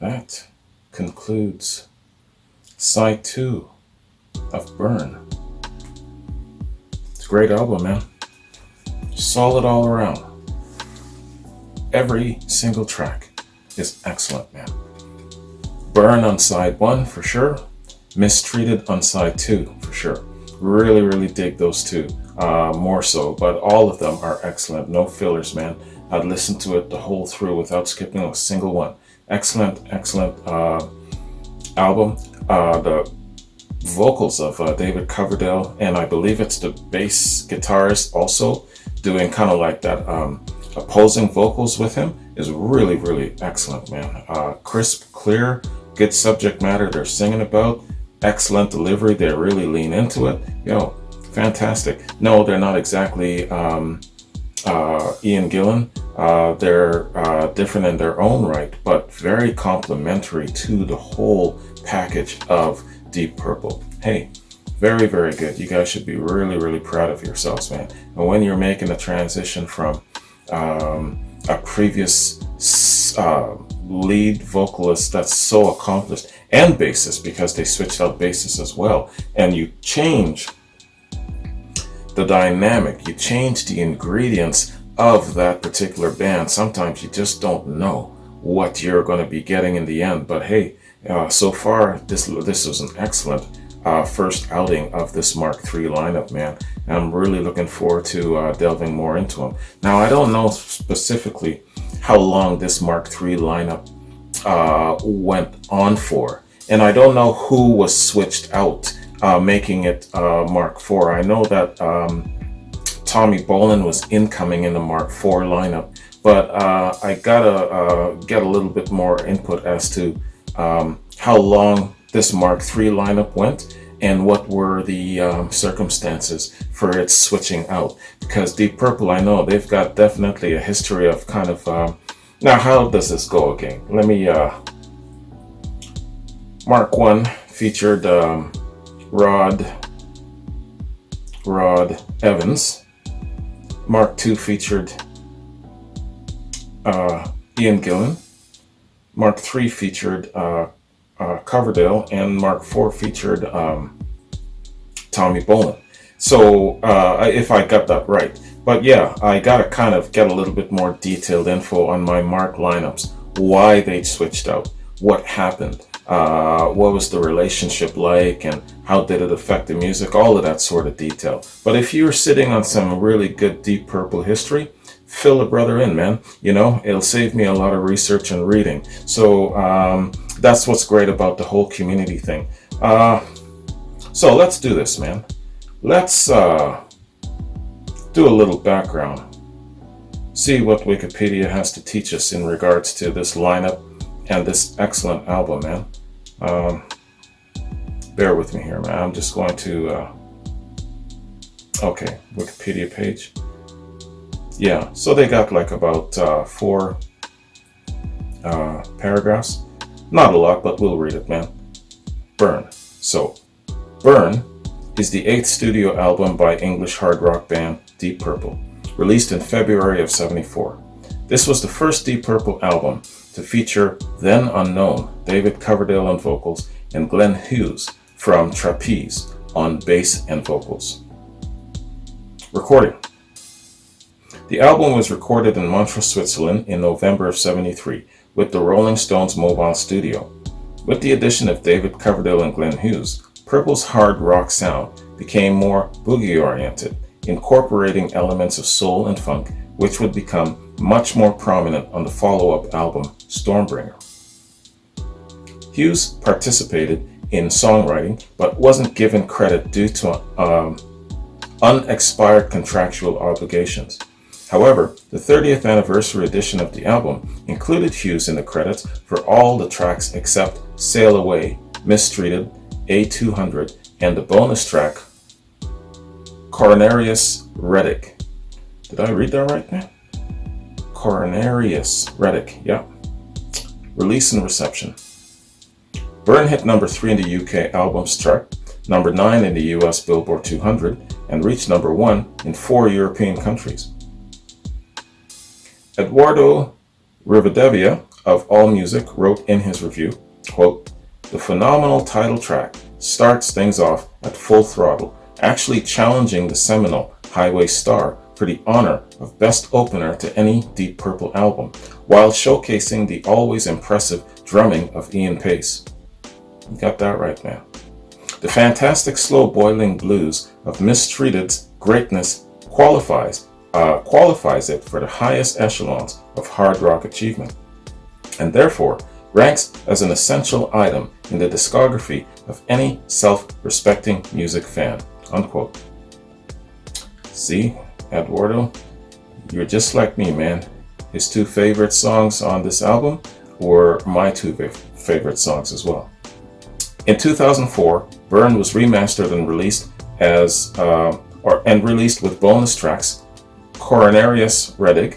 that concludes side 2 of Burn. It's a great album, man. Solid all around. Every single track is excellent, man. Burn on side 1 for sure. Mistreated on side 2 for sure. Really, really dig those two. More so, but all of them are excellent. No fillers, man. I'd listen to it the whole through without skipping a single one. Excellent, excellent album. The vocals of David Coverdale, and I believe it's the bass guitarist also doing kind of like that opposing vocals with him is really, really excellent, man. Crisp, clear, good subject matter they're singing about, excellent delivery, they really lean into it. Yo, fantastic. No, they're not exactly Ian Gillan. They're different in their own right, but very complimentary to the whole package of Deep Purple. Hey, very, very good. You guys should be really, really proud of yourselves, man. And when you're making a transition from a previous lead vocalist that's so accomplished, and bassist, because they switched out bassists as well, and you change the dynamic, you change the ingredients of that particular band, sometimes you just don't know what you're going to be getting in the end. But hey, so far this was an excellent first outing of this Mark III lineup, man. And I'm really looking forward to delving more into them. Now, I don't know specifically how long this Mark III lineup went on for, and I don't know who was switched out, making it Mark IV. I know that Tommy Bolin was incoming in the Mark IV lineup, but I gotta get a little bit more input as to how long this Mark III lineup went and what were the circumstances for its switching out. Because Deep Purple, I know they've got definitely a history of kind of now, how does this go again? Let me Mark I featured Rod Evans. Mark II featured Ian Gillan. Mark III featured Coverdale, and Mark IV featured Tommy Bolin. So if I got that right. But yeah, I gotta kind of get a little bit more detailed info on my Mark lineups, why they switched out, what happened, what was the relationship like, and how did it affect the music, all of that sort of detail. But if you're sitting on some really good Deep Purple history, fill a brother in, man. You know, it'll save me a lot of research and reading. So that's what's great about the whole community thing. So let's do this, man. Let's do a little background. See what Wikipedia has to teach us in regards to this lineup and this excellent album, man. Bear with me here, man. I'm just going to... okay, Wikipedia page. Yeah, so they got like about 4 paragraphs. Not a lot, but we'll read it, man. Burn. So, Burn is the 8th studio album by English hard rock band Deep Purple, released in February of '74. This was the first Deep Purple album to feature then unknown David Coverdale on vocals and Glenn Hughes from Trapeze on bass and vocals. Recording. The album was recorded in Montreux, Switzerland in November of '73 with the Rolling Stones Mobile Studio. With the addition of David Coverdale and Glenn Hughes, Purple's hard rock sound became more boogie-oriented, incorporating elements of soul and funk, which would become much more prominent on the follow-up album, Stormbringer. Hughes participated in songwriting, but wasn't given credit due to unexpired contractual obligations. However, the 30th anniversary edition of the album included Hughes in the credits for all the tracks except Sail Away, Mistreated, A200, and the bonus track, Coronarius Reddick. Did I read that right, man? Coronarius Reddick, yeah. Release and reception. Burn hit number 3 in the UK albums chart, number 9 in the US Billboard 200, and reached number 1 in 4 European countries. Eduardo Rivadavia of AllMusic wrote in his review, quote, "The phenomenal title track starts things off at full throttle, actually challenging the seminal Highway Star for the honor of best opener to any Deep Purple album, while showcasing the always impressive drumming of Ian Pace." You got that right, man. "The fantastic slow boiling blues of Mistreated's greatness qualifies it for the highest echelons of hard rock achievement, and therefore ranks as an essential item in the discography of any self-respecting music fan," unquote. See, Eduardo, you're just like me, man. His two favorite songs on this album were my two favorite songs as well. In 2004, Burn was remastered and released released with bonus tracks. Coronarius Redig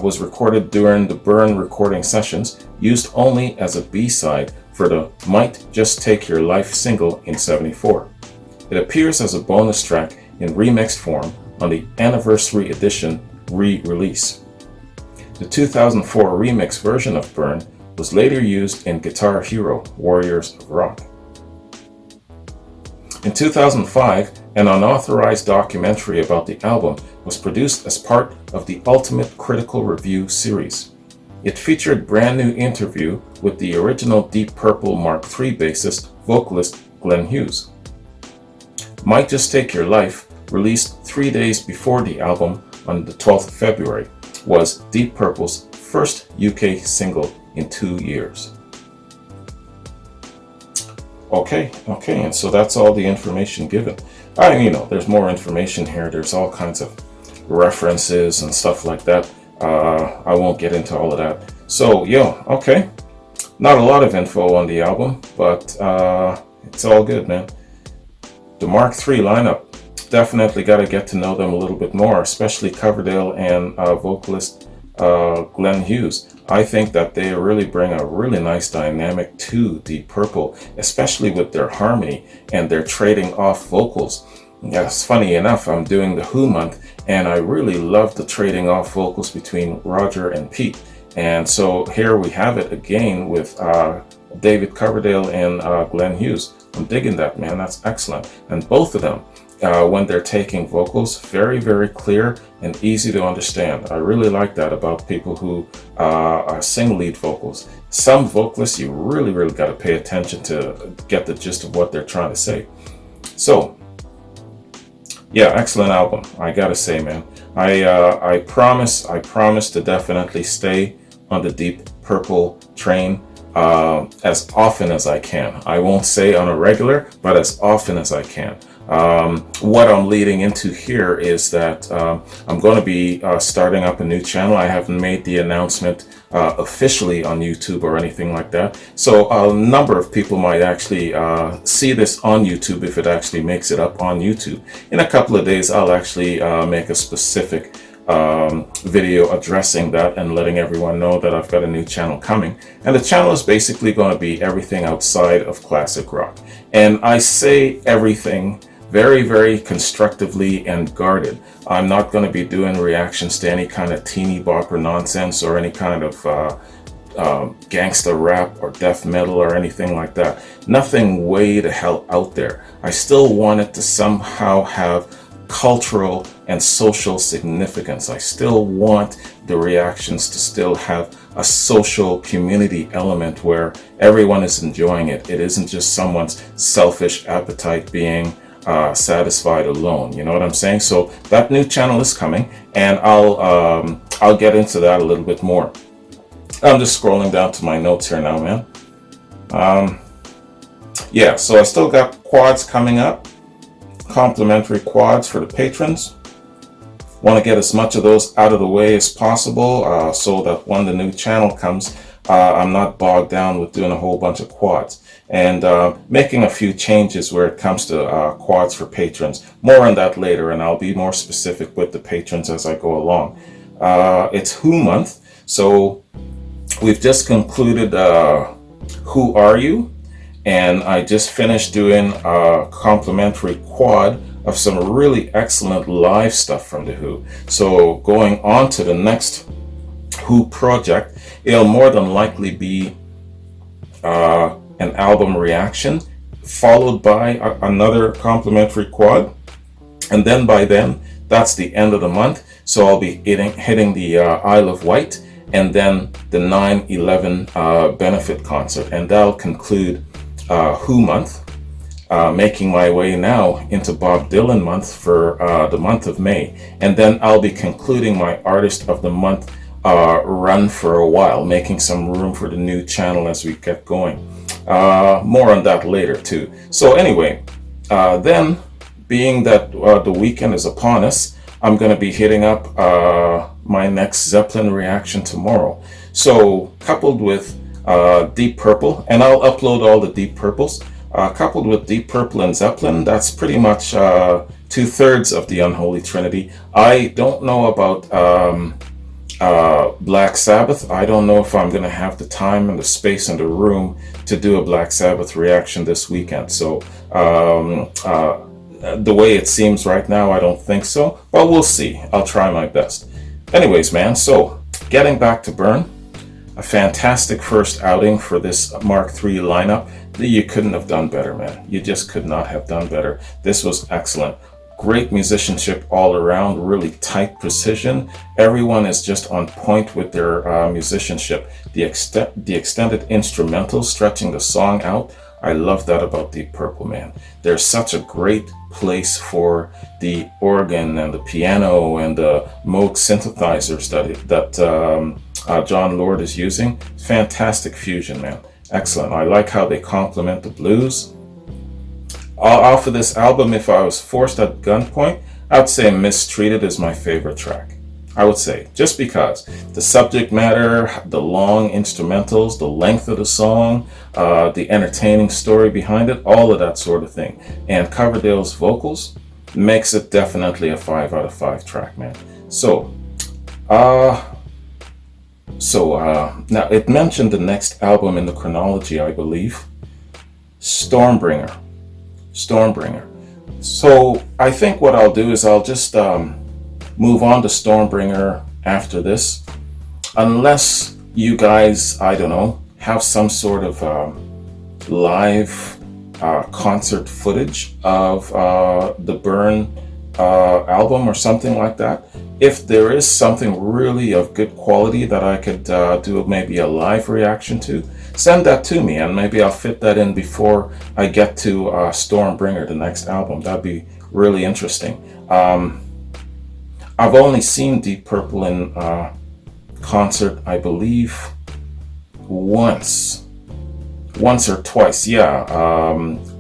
was recorded during the Burn recording sessions, used only as a B-side for the Might Just Take Your Life single in '74. It appears as a bonus track in remixed form on the Anniversary Edition re-release. The 2004 remix version of Burn was later used in Guitar Hero Warriors of Rock. In 2005, an unauthorized documentary about the album was produced as part of the Ultimate Critical Review series. It featured brand new interview with the original Deep Purple Mark III bassist vocalist Glenn Hughes. Might Just Take Your Life, released 3 days before the album on the 12th of February, was Deep Purple's first UK single in 2 years. Okay, and so that's all the information given. There's more information here. There's all kinds of references and stuff like that. I won't get into all of that. So, okay. Not a lot of info on the album, but it's all good, man. The Mark III lineup, definitely got to get to know them a little bit more, especially Coverdale and vocalist Glenn Hughes. I think that they really bring a really nice dynamic to Deep Purple, especially with their harmony and their trading off vocals. Yes, funny enough, I'm doing the Who month, and I really love the trading off vocals between Roger and Pete. And so here we have it again with David Coverdale and Glenn Hughes. I'm digging that, man. That's excellent. And both of them, when they're taking vocals, very, very clear and easy to understand. I really like that about people who sing lead vocals. Some vocalists, you really, really got to pay attention to get the gist of what they're trying to say. So, yeah, excellent album, I gotta say, man. I promise to definitely stay on the Deep Purple train as often as I can. I won't say on a regular, but as often as I can. What I'm leading into here is that I'm going to be starting up a new channel. I haven't made the announcement officially on YouTube or anything like that. So a number of people might actually see this on YouTube if it actually makes it up on YouTube. In a couple of days, I'll actually make a specific video addressing that and letting everyone know that I've got a new channel coming. And the channel is basically going to be everything outside of classic rock. And I say everything very, very constructively and guarded. I'm not going to be doing reactions to any kind of teeny bopper nonsense or any kind of gangsta rap or death metal or anything like that. Nothing way the hell out there. I still want it to somehow have cultural and social significance. I still want the reactions to still have a social community element where everyone is enjoying it. It isn't just someone's selfish appetite being satisfied alone. You know what I'm saying? So that new channel is coming, and I'll get into that a little bit more. I'm just scrolling down to my notes here now, man. Yeah, so I still got quads coming up, complimentary quads for the patrons. Want to get as much of those out of the way as possible so that when the new channel comes, I'm not bogged down with doing a whole bunch of quads. And making a few changes where it comes to quads for patrons. More on that later, and I'll be more specific with the patrons as I go along. It's Who month, so we've just concluded Who Are You? And I just finished doing a complimentary quad of some really excellent live stuff from The Who. So going on to the next Who project, it'll more than likely be an album reaction followed by another complimentary quad, and then by then that's the end of the month. So I'll be hitting the Isle of Wight, and then the 9/11 benefit concert, and that'll conclude Who month. Making my way now into Bob Dylan month for the month of May, and then I'll be concluding my Artist of the Month run for a while, making some room for the new channel as we get going. More on that later too. So anyway, then being that the weekend is upon us, I'm going to be hitting up my next Zeppelin reaction tomorrow. So coupled with Deep Purple, and I'll upload all the Deep Purples, coupled with Deep Purple and Zeppelin, that's pretty much 2/3 of the Unholy Trinity. I don't know about Black Sabbath. I don't know if I'm going to have the time and the space and the room to do a Black Sabbath reaction this weekend. So the way it seems right now, I don't think so, but we'll see. I'll try my best. Anyways, man, so getting back to Burn, a fantastic first outing for this Mark III lineup. You couldn't have done better, man. You just could not have done better. This was excellent. Great musicianship all around, really tight precision. Everyone is just on point with their musicianship. The extended instrumentals stretching the song out. I love that about Deep Purple, man. There's such a great place for the organ and the piano and the Moog synthesizers that John Lord is using. Fantastic fusion, man. Excellent. I like how they complement the blues. Off of this album, if I was forced at gunpoint, I'd say Mistreated is my favorite track. I would say, just because the subject matter, the long instrumentals, the length of the song, the entertaining story behind it, all of that sort of thing. And Coverdale's vocals makes it definitely a 5 out of 5 track, man. So now it mentioned the next album in the chronology, I believe, Stormbringer. So I think what I'll do is I'll just move on to Stormbringer after this, unless you guys, I don't know, have some sort of live concert footage of the Burn album or something like that. If there is something really of good quality that I could do maybe a live reaction to, send that to me, and maybe I'll fit that in before I get to Stormbringer, the next album. That'd be really interesting. I've only seen Deep Purple in concert, I believe, once or twice. Yeah,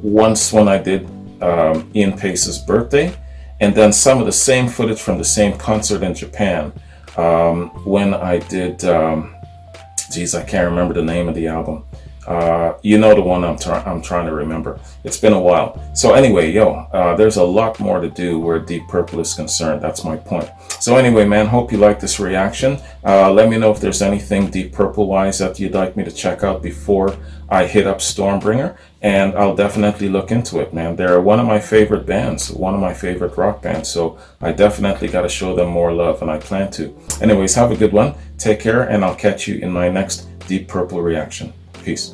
once when I did Ian Pace's birthday, and then some of the same footage from the same concert in Japan when I did. Geez, I can't remember the name of the album. You know the one I'm trying to remember. It's been a while. So anyway, there's a lot more to do where Deep Purple is concerned. That's my point. So anyway, man, hope you like this reaction. Let me know if there's anything Deep Purple-wise that you'd like me to check out before I hit up Stormbringer, and I'll definitely look into it, man. They're one of my favorite bands, one of my favorite rock bands, so I definitely got to show them more love, and I plan to. Anyways, have a good one. Take care, and I'll catch you in my next Deep Purple reaction. Peace.